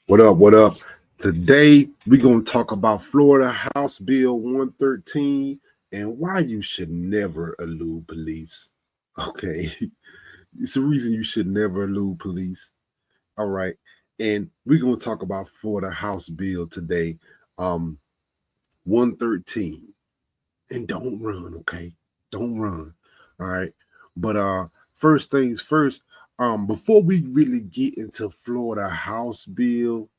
What up? What up? Today we're gonna talk about Florida House Bill 113 and why you should never elude police. Okay, it's a reason you should never elude police. All right, and we're gonna talk about Florida House Bill today, 113. And don't run, okay? Don't run. All right. But first things first, before we really get into Florida House Bill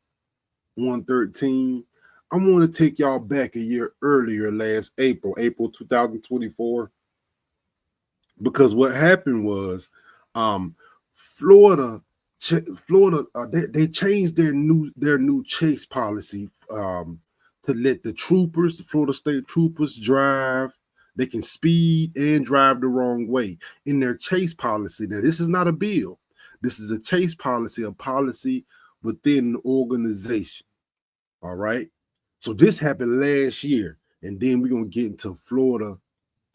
113, I want to take y'all back a year earlier, last April 2024, because what happened was Florida Florida they changed their new chase policy to let the troopers, the Florida State troopers, drive. They can speed and drive the wrong way in their chase policy. Now, this is not a bill. This is a chase policy, a policy within an organization. All right. So this happened last year, and then we're gonna get into Florida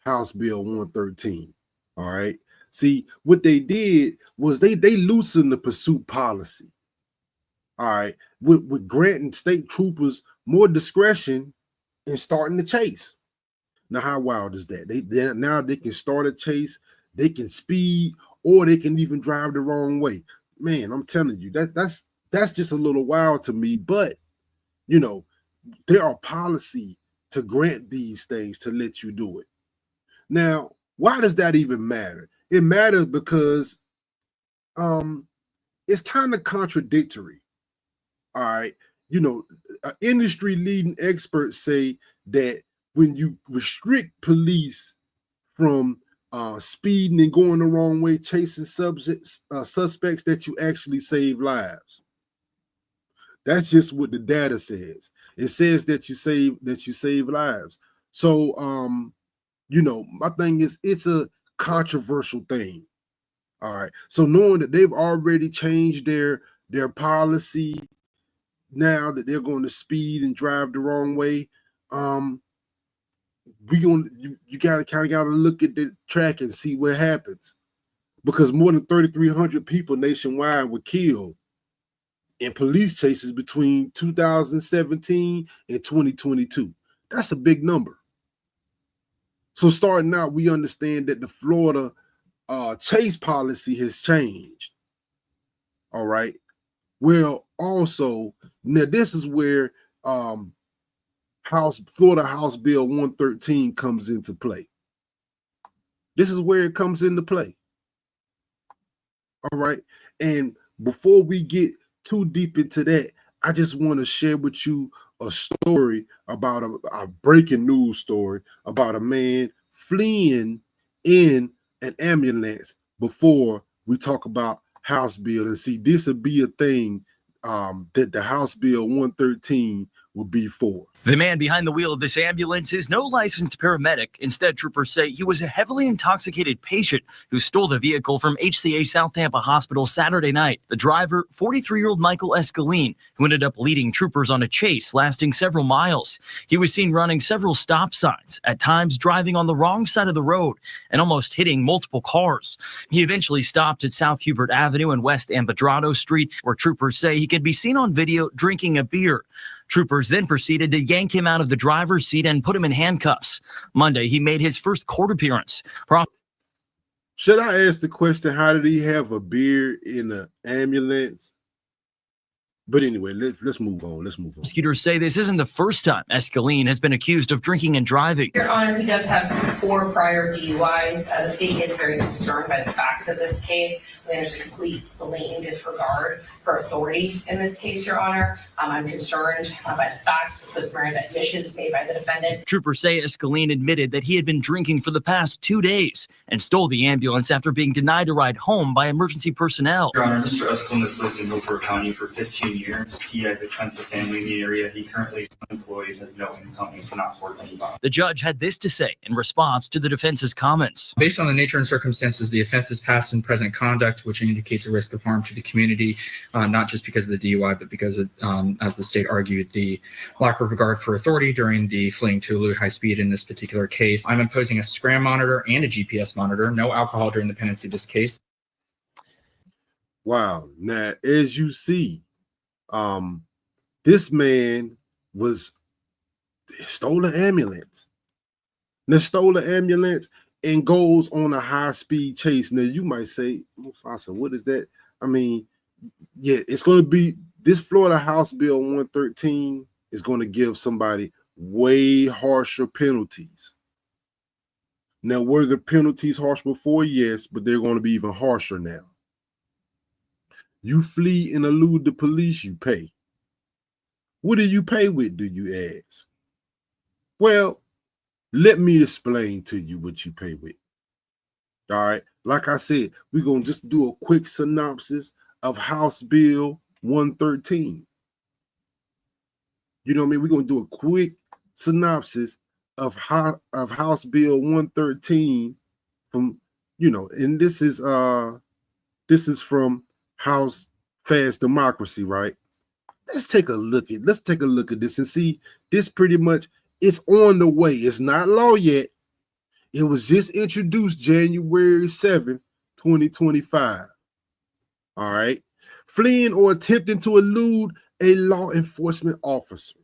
House Bill 113. All right. See, what they did was they loosened the pursuit policy. All right, with granting state troopers more discretion in starting the chase. Now, how wild is that? Now they can start a chase, they can speed, or they can even drive the wrong way. Man, I'm telling you, that's just a little wild to me. But you know, there are policy to grant these things to let you do it. Now, why does that even matter? It matters because it's kind of contradictory. All right. Industry leading experts say that when you restrict police from speeding and going the wrong way, chasing suspects, that you actually save lives. That's just what the data says. It says that you save lives. So my thing is, it's a controversial thing. All right. So knowing that they've already changed their policy now, that they're going to speed and drive the wrong way, you gotta look at the track and see what happens, because more than 3,300 people nationwide were killed in police chases between 2017 and 2022. That's a big number. So starting out, we understand that the Florida chase policy has changed. All right. Well, also, now this is where Florida House Bill 113 comes into play. This is where it comes into play. All right. And before we get too deep into that, I just want to share with you a story about a breaking news story about a man fleeing in an ambulance before we talk about House Bill. And see, this would be a thing that the House Bill 113 will be for. The man behind the wheel of this ambulance is no licensed paramedic. Instead, troopers say he was a heavily intoxicated patient who stole the vehicle from HCA South Tampa Hospital Saturday night. The driver, 43-year-old Michael Escalene, who ended up leading troopers on a chase lasting several miles. He was seen running several stop signs, at times driving on the wrong side of the road and almost hitting multiple cars. He eventually stopped at South Hubert Avenue and West Empedrado Street, where troopers say he could be seen on video drinking a beer. Troopers then proceeded to yank him out of the driver's seat and put him in handcuffs. Monday, he made his first court appearance. Should I ask the question, how did he have a beer in an ambulance? But anyway, let's move on. Prosecutors say this isn't the first time Escalene has been accused of drinking and driving. Your Honor, he does have 4 prior DUIs. The state is very concerned by the facts of this case. There's a complete blatant disregard for authority in this case, Your Honor. I'm concerned by the facts, the post-mortem admissions made by the defendant. Troopers say Escalene admitted that he had been drinking for the past 2 days and stole the ambulance after being denied a ride home by emergency personnel. Your Honor, Mr. Escalene has lived in Newport County for 15 years. He has extensive family in the area. He currently is unemployed, has no income, and cannot afford any bond. The judge had this to say in response to the defense's comments. Based on the nature and circumstances, the offense is past and present conduct, which indicates a risk of harm to the community, not just because of the DUI, but because, as the state argued, the lack of regard for authority during the fleeing to elude high speed in this particular case. I'm imposing a scram monitor and a GPS monitor, no alcohol during the pendency of this case. Wow. Now, as you see, This man stole an ambulance. Now stole an ambulance and goes on a high-speed chase. Now you might say, Mufasa, what is that? I mean, yeah, it's going to be this Florida House Bill 113 is going to give somebody way harsher penalties. Now, were the penalties harsh before? Yes, but they're going to be even harsher now. You flee and elude the police, you pay. What do you pay with, do you ask? Well, let me explain to you what you pay with. All right. Like I said, we're going to just do a quick synopsis of House Bill 113. You know what I mean? We're going to do a quick synopsis of House Bill 113 from, and this is from House Fast Democracy, right? Let's take a look at this and see. This pretty much, it's on the way. It's not law yet. It was just introduced January 7th, 2025. All right. Fleeing or attempting to elude a law enforcement officer.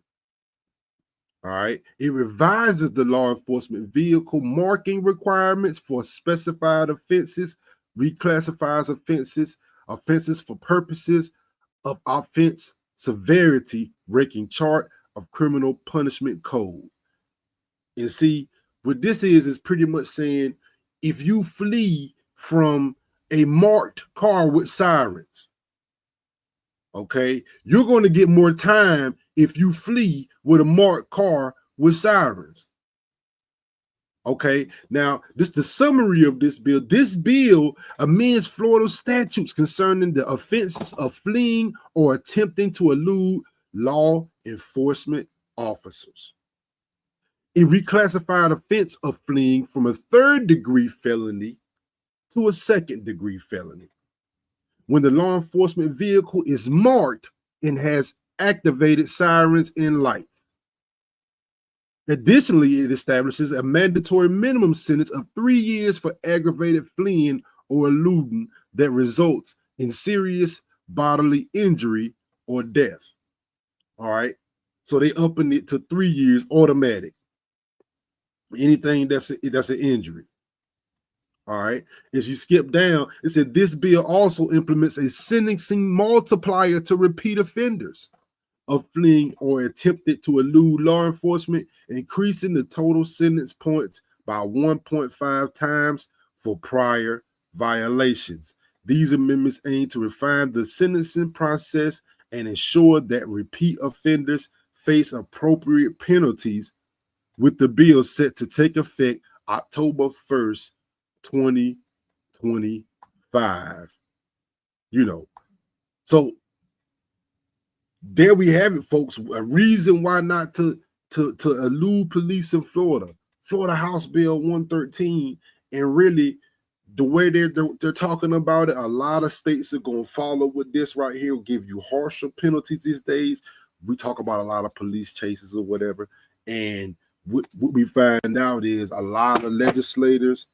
All right. It revises the law enforcement vehicle marking requirements for specified offenses, reclassifies offenses for purposes of offense severity, ranking chart of criminal punishment code. And see, what this is pretty much saying, if you flee from a marked car with sirens, okay, you're going to get more time if you flee with a marked car with sirens. Okay, now this the summary of this bill. This bill amends Florida statutes concerning the offenses of fleeing or attempting to elude law enforcement officers. It reclassified offense of fleeing from a 3rd-degree felony to a 2nd-degree felony when the law enforcement vehicle is marked and has activated sirens and lights. Additionally, it establishes a mandatory minimum sentence of 3 years for aggravated fleeing or eluding that results in serious bodily injury or death. All right. So they upping it to 3 years automatic. Anything that's an injury. All right. As you skip down, it said this bill also implements a sentencing multiplier to repeat offenders of fleeing or attempted to elude law enforcement, increasing the total sentence points by 1.5 times for prior violations. These amendments aim to refine the sentencing process and ensure that repeat offenders face appropriate penalties, with the bill set to take effect October 1st, 2025. So there we have it, folks. A reason why not to elude police in Florida. Florida House Bill 113, and really the way they're talking about it, a lot of states are going to follow with this right here. Will give you harsher penalties these days. We talk about a lot of police chases or whatever, and what we find out is a lot of legislators,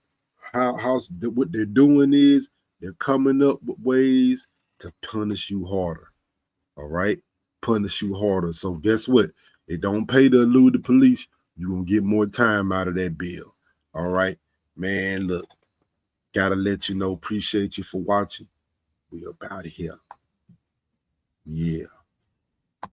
what they're doing is they're coming up with ways to punish you harder. All right. Punish you harder. So guess what? It don't pay to elude the police. You're going to get more time out of that bill. All right, man, look, got to let you know, appreciate you for watching. We up out of here. Yeah.